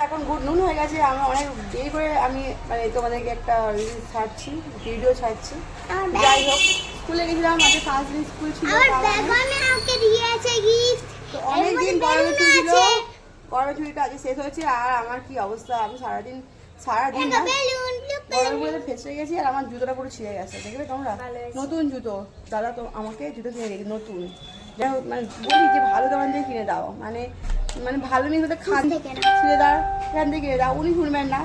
এখন গুড নুন হয়ে গেছে। আমি অনেক দেরি করে আমি মানে তোমাদেরকে একটা রিলস ছাড়ছি, ভিডিও ছাড়ছি। যাই হোক, স্কুলে গেছিলাম, আজকে ফার্স্ট দিন স্কুল ছিল। তো অনেকদিন গরমের ছুটি ছিল, গরমের ছুটিটা আজকে শেষ হয়েছে। আর আমার কি অবস্থা, আমি সারাদিন না গরমের মধ্যে ফেসে গেছি। আর আমার জুতোটা পুরো ছিঁড়ে গেছে, দেখবে তোমরা। নতুন জুতো, দাদা তো আমাকে জুতো কিনে রেখেছে নতুন। যাই হোক, মানে বলি যে ভালো দোকান থেকে কিনে দাও, মানে ভালো নিয়ে খান ছিঁড়ে দাও, এখান থেকে কিনে দাও। উনি শুনবেন না,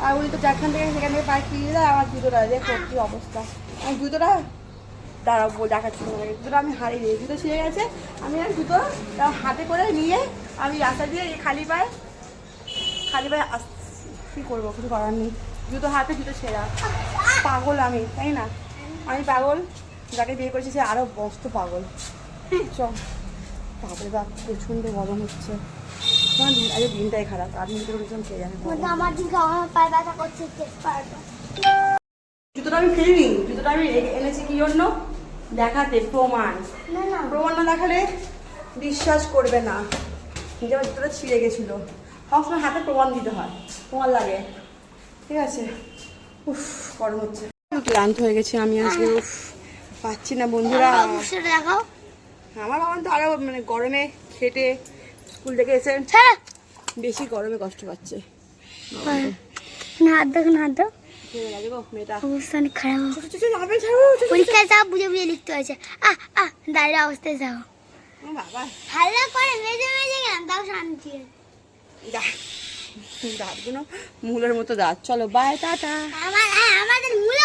আর উনি তো যেখান থেকে সেখান থেকে পায়ে কিনে দেয়। আমার জুতোটা দেখো কি অবস্থা। আমার জুতোটা দাঁড়াও দেখাচ্ছি তোমাকে। জুতোটা আমি হারিয়ে দিই, জুতো ছিঁড়ে গেছে। আমি আর জুতো হাতে করে নিয়ে আমি রাস্তা দিয়ে খালি পায়ে কী করবো, কিছু করার নেই। জুতো হাতে, জুতো ছেঁড়া। পাগল আমি, তাই না? আমি পাগল, যাকে বিয়ে করেছি সে আরও বস্ত পাগল। চল তারপরে বা প্রচণ্ড গরম হচ্ছে। আজকে দিনটাই খারাপ, আর দিন করে কে জানে। জুতোটা আমি ফেলিনি, জুতোটা আমি এনেছি কি জন্য? দেখাতে, প্রমাণ না দেখালে বিশ্বাস করবে না যে আমার জুতোটা ছিঁড়ে গেছিলো। সবসময় হাতে প্রমাণ দিতে হয়, প্রমাণ লাগে, ঠিক আছে? উফ, গরম হচ্ছে, ক্লান্ত হয়ে গেছি আমি আজকে। উফ, পাচ্ছি না বন্ধুরা। দেখাও। আমার বাবা তো আরো গরমে খেটে স্কুল থেকে এসে বেশি গরমে কষ্ট পাচ্ছে। হাত দেখুন, হাত দাও। অবস্থা অনেক খারাপ। পরীক্ষায় যাও, বুঝে বুঝে লিখতে হয়েছে। দাঁড়িয়ে অবস্থায় যাও। বাবা হাল্লা করে মেজে গেলাম, তাও শান্তি। দাঁতগুলো মূলের মতো দাঁত। চলো বাই, টাটা। আমাদের মূল